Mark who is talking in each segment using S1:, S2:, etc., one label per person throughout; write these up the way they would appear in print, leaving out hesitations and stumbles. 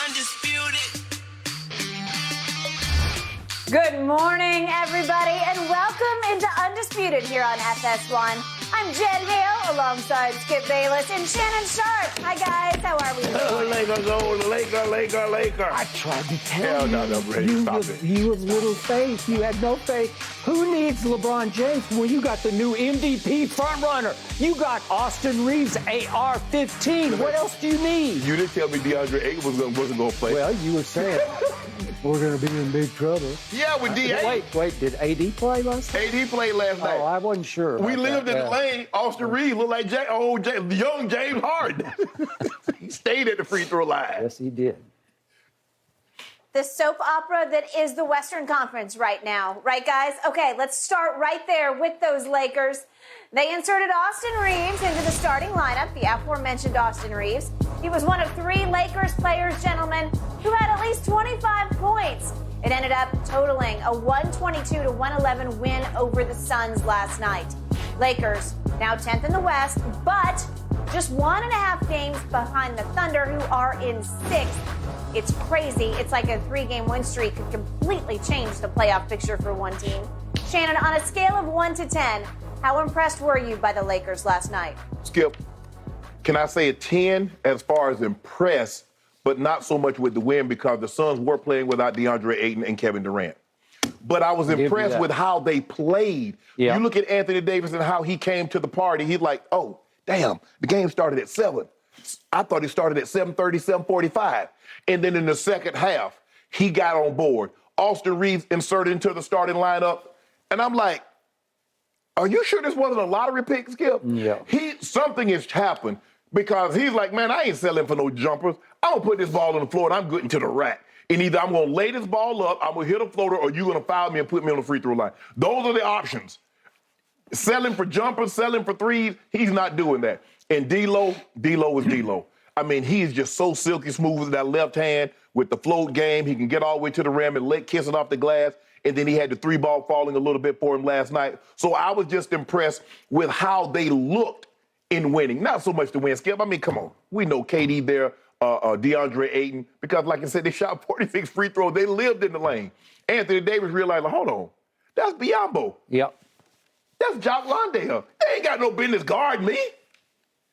S1: Undisputed.
S2: Good morning, everybody, and welcome into Undisputed here on FS1. I'm Jen Hale alongside Skip Bayless and Shannon Sharp. Hi, guys. How are we doing?
S3: Laker.
S4: I tried to tell you.
S3: No, Brady, stop it.
S4: You have little faith. You had no faith. Who needs LeBron James? Well, you got the new MVP frontrunner. You got Austin Reeves, AR-15. What else do you need?
S3: You didn't tell me DeAndre Ayton wasn't going to play.
S4: Well, you were saying we're going to be in big trouble.
S3: Yeah, with D.A.
S4: Wait, did AD play last night?
S3: AD played last night.
S4: Oh, I wasn't sure.
S3: We
S4: about
S3: lived
S4: that.
S3: in the lane. Austin Reeves looked like young James Harden. He stayed at the free throw line.
S4: Yes, he did.
S2: The soap opera that is the Western Conference right now. Right, guys? Okay, let's start right there with those Lakers. They inserted Austin Reeves into the starting lineup, the aforementioned Austin Reeves. He was one of three Lakers players, gentlemen, who had at least 25 points. It ended up totaling a 122-111 win over the Suns last night. Lakers now 10th in the West, but just 1.5 games behind the Thunder, who are in 6th. It's crazy. It's like a 3-game win streak could completely change the playoff picture for one team. Shannon, on a scale of 1 to 10, how impressed were you by the Lakers last night?
S3: Skip, can I say a 10 as far as impressed, but not so much with the win because the Suns were playing without DeAndre Ayton and Kevin Durant. But I was impressed with how they played.
S4: Yeah.
S3: You look at Anthony Davis and how he came to the party. He's like, oh, damn, the game started at 7. I thought it started at 7:30, 7:45. And then in the second half, he got on board. Austin Reeves inserted into the starting lineup. And I'm like, are you sure this wasn't a lottery pick, Skip?
S4: Yeah.
S3: Something has happened because he's like, man, I ain't selling for no jumpers. I'm going to put this ball on the floor and I'm getting to the rack. And either I'm going to lay this ball up, I'm going to hit a floater, or you're going to foul me and put me on the free throw line. Those are the options. Selling for jumpers, selling for threes, he's not doing that. And D-Lo is D-Lo. I mean, he's just so silky smooth with that left hand with the float game. He can get all the way to the rim and kiss it off the glass. And then he had the 3-ball falling a little bit for him last night. So I was just impressed with how they looked in winning. Not so much to win, Skip. I mean, come on. We know KD there, DeAndre Ayton, because like I said, they shot 46 free throws. They lived in the lane. Anthony Davis realized, hold on, that's Biyombo.
S4: Yep.
S3: That's Jock Landale. They ain't got no business guarding me.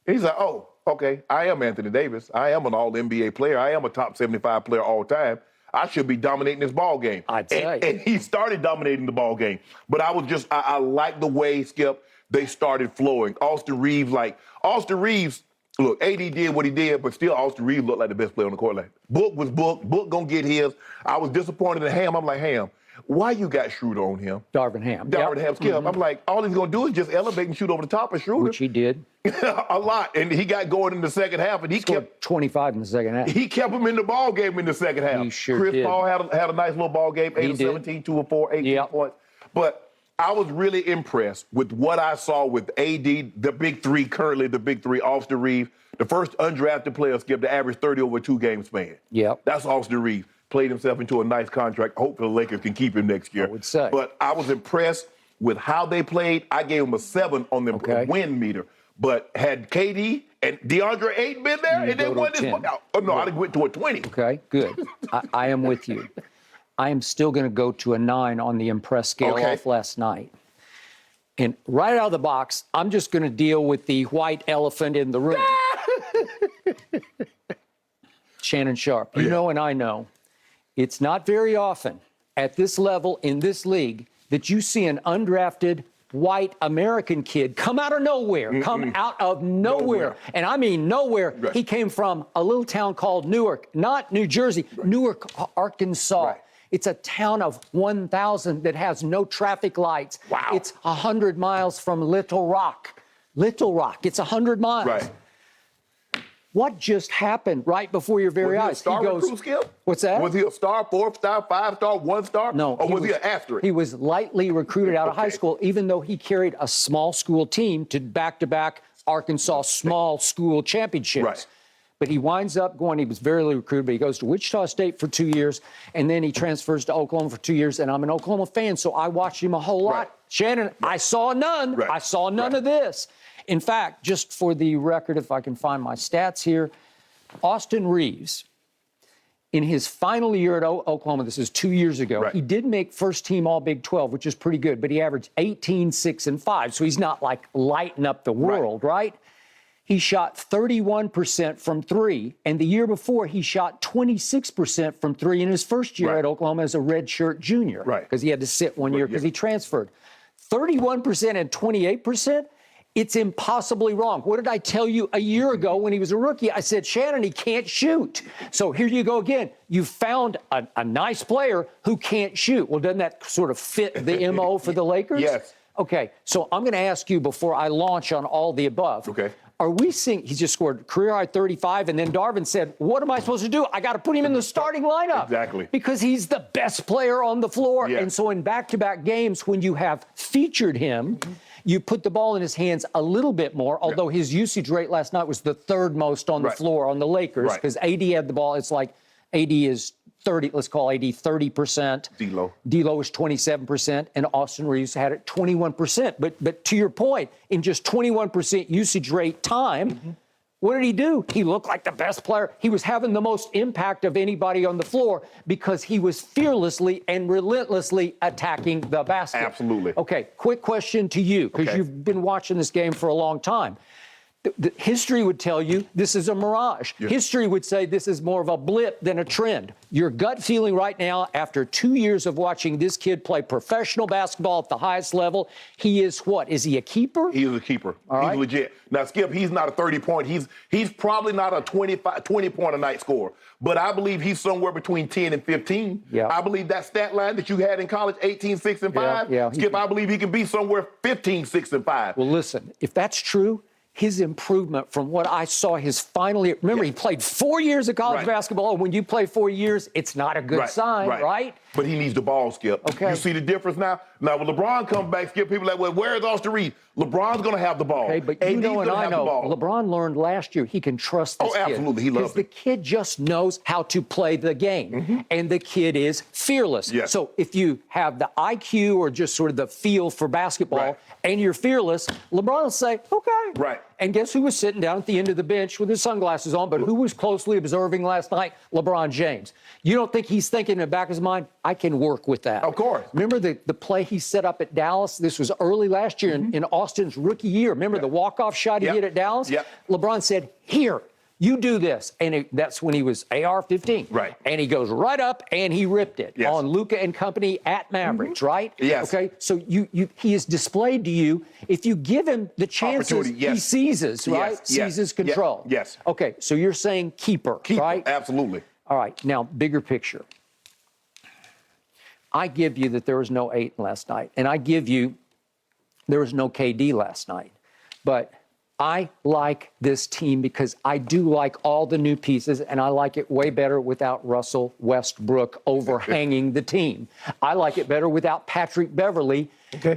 S3: And he's like, oh, okay, I am Anthony Davis. I am an all-NBA player. I am a top 75 player all time. I should be dominating this ball game.
S4: I'd say.
S3: And he started dominating the ball game. But I like the way, Skip, they started flowing. Austin Reeves, look, AD did what he did, but still Austin Reeves looked like the best player on the court. Like, Book was Book. Book gonna get his. I was disappointed in Ham. I'm like, Ham, why you got Schroeder on him?
S4: Darvin Ham.
S3: Ham, Skip. I'm like, all he's gonna do is just elevate and shoot over the top of Schroeder.
S4: Which he did.
S3: A lot. And he got going in the second half, and he kept
S4: 25 in the second half.
S3: He kept him in the ball game in the second half.
S4: He sure
S3: Chris
S4: did.
S3: Paul had a nice little ball game, 8 of 17, 2 of 4, 18 points. But I was really impressed with what I saw with AD, the big three, currently the big three, Austin Reeves, the first undrafted player, Skip, to average 30 over a 2-game span.
S4: Yep.
S3: That's Austin Reeves. Played himself into a nice contract. Hopefully the Lakers can keep him next year.
S4: I would say.
S3: But I was impressed with how they played. I gave them a 7 on the win meter. But had KD and DeAndre Ayton been there, and they won this one out. Oh, no, I'd have went to a 20.
S4: Okay, good. I am with you. I am still going to go to a 9 on the impress scale off last night. And right out of the box, I'm just going to deal with the white elephant in the room. Shannon Sharp. You know and I know. It's not very often at this level in this league that you see an undrafted white American kid come out of nowhere, And I mean nowhere.
S3: Right.
S4: He came from a little town called Newark, not New Jersey, Newark, Arkansas.
S3: Right.
S4: It's a town of 1,000 that has no traffic lights.
S3: Wow.
S4: It's 100 miles from Little Rock. Little Rock, it's 100 miles.
S3: Right.
S4: What just happened right before your very eyes?
S3: He goes, recruit, Skip?
S4: What's that?
S3: Was he a star, 4-star, 5-star, 1-star?
S4: No.
S3: Or was he an asterisk?
S4: He was lightly recruited out of high school, even though he carried a small school team to back-to-back Arkansas small school championships.
S3: Right.
S4: But he winds up going, he was very recruited, but he goes to Wichita State for 2 years, and then he transfers to Oklahoma for 2 years, and I'm an Oklahoma fan, so I watched him a whole lot.
S3: Right.
S4: Shannon, I saw none.
S3: Right.
S4: I saw none of this. In fact, just for the record, if I can find my stats here, Austin Reeves in his final year at Oklahoma, this is 2 years ago,
S3: Right.
S4: he did make first team All Big 12, which is pretty good, but he averaged 18, 6, and 5. So he's not like lighting up the world, right? He shot 31% from three. And the year before, he shot 26% from three in his first year
S3: Right.
S4: at Oklahoma as a redshirt junior.
S3: Right.
S4: Because he had to sit 1 year because he transferred. 31% and 28%. It's impossibly wrong. What did I tell you a year ago when he was a rookie? I said, Shannon, he can't shoot. So here you go again. You found a nice player who can't shoot. Well, doesn't that sort of fit the MO for the Lakers?
S3: Yes.
S4: Okay, so I'm going to ask you before I launch on all the above.
S3: Okay.
S4: Are we seeing, he just scored career high 35, and then Darvin said, what am I supposed to do? I got to put him in the starting lineup.
S3: Exactly.
S4: Because he's the best player on the floor.
S3: Yeah.
S4: And so in back-to-back games, when you have featured him, you put the ball in his hands a little bit more, although his usage rate last night was the third most on the floor on the Lakers, because AD had the ball. It's like AD is 30, let's call AD 30%. D'Lo is 27%, and Austin Reeves had it 21%. But to your point, in just 21% usage rate time, what did he do? He looked like the best player. He was having the most impact of anybody on the floor because he was fearlessly and relentlessly attacking the basket.
S3: Absolutely.
S4: Okay, quick question to you, because you've been watching this game for a long time. The history would tell you this is a mirage.
S3: Yeah.
S4: History would say this is more of a blip than a trend. Your gut feeling right now, after 2 years of watching this kid play professional basketball at the highest level, he is what? Is he a keeper?
S3: He is a keeper.
S4: All
S3: he's
S4: right.
S3: legit. Now, Skip, he's not a 30-point. He's probably not a 20-point-a-night scorer. But I believe he's somewhere between 10 and 15.
S4: Yeah.
S3: I believe that stat line that you had in college, 18, 6, and 5,
S4: Yeah.
S3: Skip, I believe he can be somewhere 15, 6, and 5.
S4: Well, listen, if that's true, his improvement from what I saw his final year. Remember, he played 4 years of college basketball. And when you play 4 years, it's not a good sign, right?
S3: But he needs the ball, Skip.
S4: Okay.
S3: You see the difference now? Now, when LeBron comes back, Skip, people are like, well, where is Austin Reeves? LeBron's going to have the ball.
S4: Okay, but you
S3: AD's
S4: know and
S3: gonna
S4: I
S3: have the
S4: know,
S3: ball.
S4: LeBron learned last year he can trust this kid.
S3: Oh, absolutely. He loves
S4: Because the kid just knows how to play the game. And the kid is fearless.
S3: Yes.
S4: So if you have the IQ or just sort of the feel for basketball and you're fearless, LeBron will say, okay.
S3: Right.
S4: And guess who was sitting down at the end of the bench with his sunglasses on, but who was closely observing last night? LeBron James. You don't think he's thinking in the back of his mind, I can work with that?
S3: Of course.
S4: Remember the play he set up at Dallas? This was early last year in Austin's rookie year. Remember the walk-off shot he hit at Dallas?
S3: Yep.
S4: LeBron said, here, you do this. And that's when he was AR-15.
S3: Right.
S4: And he goes right up and he ripped it on Luka and company at Mavericks, right?
S3: Yes.
S4: Okay, so he is displayed to you. If you give him the chances, he seizes, right?
S3: Yes.
S4: Seizes control.
S3: Yes.
S4: Okay, so you're saying keeper, right?
S3: Absolutely.
S4: All right, now, bigger picture. I give you that there was no Ayton last night, and I give you there was no KD last night. But I like this team because I do like all the new pieces, and I like it way better without Russell Westbrook overhanging the team. I like it better without Patrick Beverley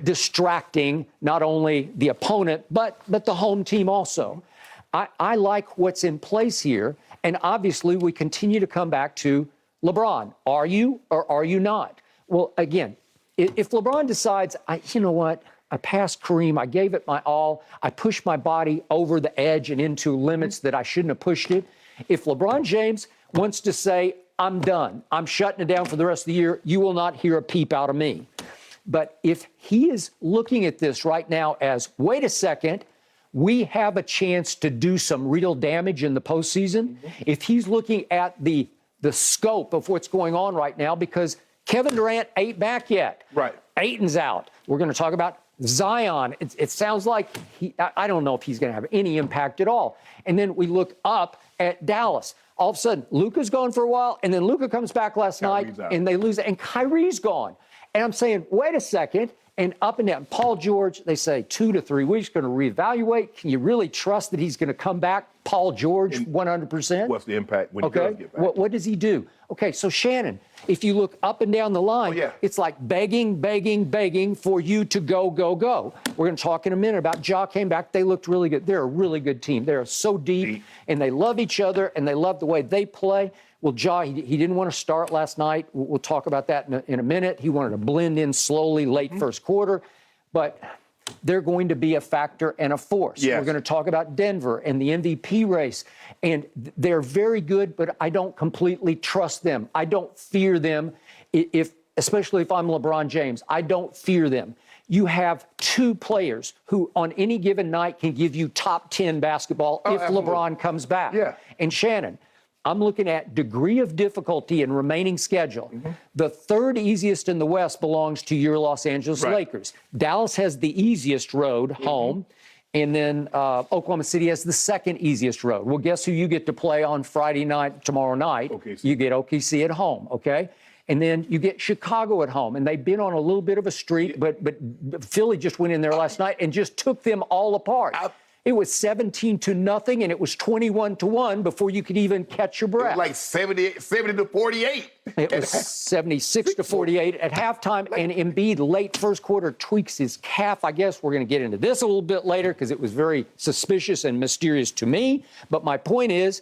S4: distracting not only the opponent, but the home team also. I like what's in place here, and obviously we continue to come back to LeBron. Are you or are you not? Well, again, if LeBron decides, you know what, I passed Kareem, I gave it my all, I pushed my body over the edge and into limits that I shouldn't have pushed it. If LeBron James wants to say, I'm done, I'm shutting it down for the rest of the year, you will not hear a peep out of me. But if he is looking at this right now as, wait a second, we have a chance to do some real damage in the postseason, if he's looking at the scope of what's going on right now, because Kevin Durant ain't back yet.
S3: Right.
S4: Ayton's out. We're going to talk about Zion. It sounds like I don't know if he's going to have any impact at all. And then we look up at Dallas. All of a sudden, Luka's gone for a while, and then Luka comes back last night, and they lose it, and Kyrie's gone. And I'm saying, wait a second, and up and down. Paul George, they say 2 to 3 weeks, going to reevaluate. Can you really trust that he's going to come back, Paul George, 100%?
S3: What's the impact when he does get back?
S4: What does he do? Okay, so Shannon, if you look up and down the line, it's like begging for you to go. We're going to talk in a minute about Ja came back. They looked really good. They're a really good team. They're so deep, and they love each other, and they love the way they play. Well, Ja, he didn't want to start last night. We'll talk about that in a minute. He wanted to blend in slowly late first quarter. But they're going to be a factor and a force.
S3: Yes.
S4: We're going to talk about Denver and the MVP race. And they're very good, but I don't completely trust them. I don't fear them, especially if I'm LeBron James. I don't fear them. You have two players who on any given night can give you top 10 basketball if
S3: absolutely.
S4: LeBron comes back.
S3: Yeah.
S4: And Shannon, I'm looking at degree of difficulty in remaining schedule.
S3: Mm-hmm.
S4: The third easiest in the West belongs to your Los Angeles
S3: Right.
S4: Lakers. Dallas has the easiest road home, and then Oklahoma City has the second easiest road. Well, guess who you get to play on Friday night, tomorrow night?
S3: OKC.
S4: You get OKC at home, okay? And then you get Chicago at home, and they've been on a little bit of a streak, but Philly just went in there last night and just took them all apart. It was 17-0, and it was 21-1 before you could even catch your breath.
S3: Like 70 to 48.
S4: It was 76-48 at halftime, and Embiid late first quarter tweaks his calf. I guess we're going to get into this a little bit later because it was very suspicious and mysterious to me. But my point is,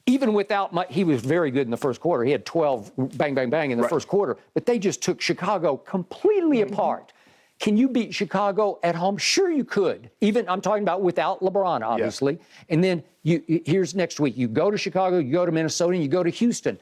S4: even without he was very good in the first quarter. He had 12 bang, bang, bang in the first quarter. But they just took Chicago completely apart. Can you beat Chicago at home? Sure you could. Even, I'm talking about without LeBron, obviously. Yeah. And then here's next week. You go to Chicago, you go to Minnesota, and you go to Houston.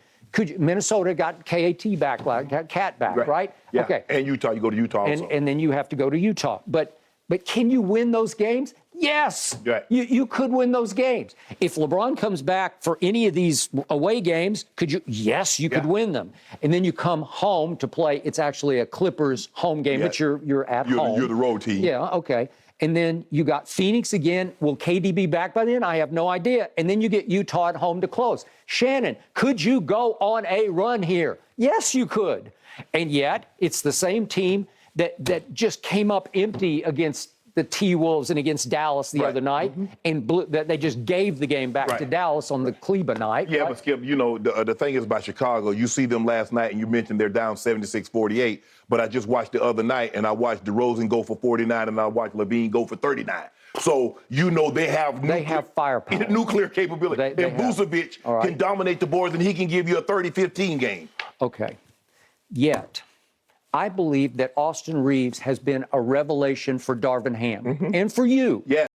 S4: Minnesota got KAT back, got Cat back, right?
S3: Yeah.
S4: Okay.
S3: And Utah, you go to Utah also.
S4: And then you have to go to Utah. But can you win those games? Yes,
S3: right.
S4: You could win those games. If LeBron comes back for any of these away games, could you? Yes, you could win them. And then you come home to play. It's actually a Clippers home game, but you're at home.
S3: You're the road team.
S4: Yeah, okay. And then you got Phoenix again. Will KD be back by then? I have no idea. And then you get Utah at home to close. Shannon, could you go on a run here? Yes, you could. And yet, it's the same team that just came up empty against the T-Wolves and against Dallas the other night, and they just gave the game back to Dallas on the Kleba night.
S3: Yeah, but Skip, you know, the thing is about Chicago, you see them last night, and you mentioned they're down 76-48, but I just watched the other night, and I watched DeRozan go for 49, and I watched LaVine go for 39. So, you know, they have
S4: firepower.
S3: Nuclear capability. And Vucevic can dominate the boards, and he can give you a 30-15 game.
S4: Okay. Yet, I believe that Austin Reeves has been a revelation for Darvin Ham and for you.
S3: Yeah.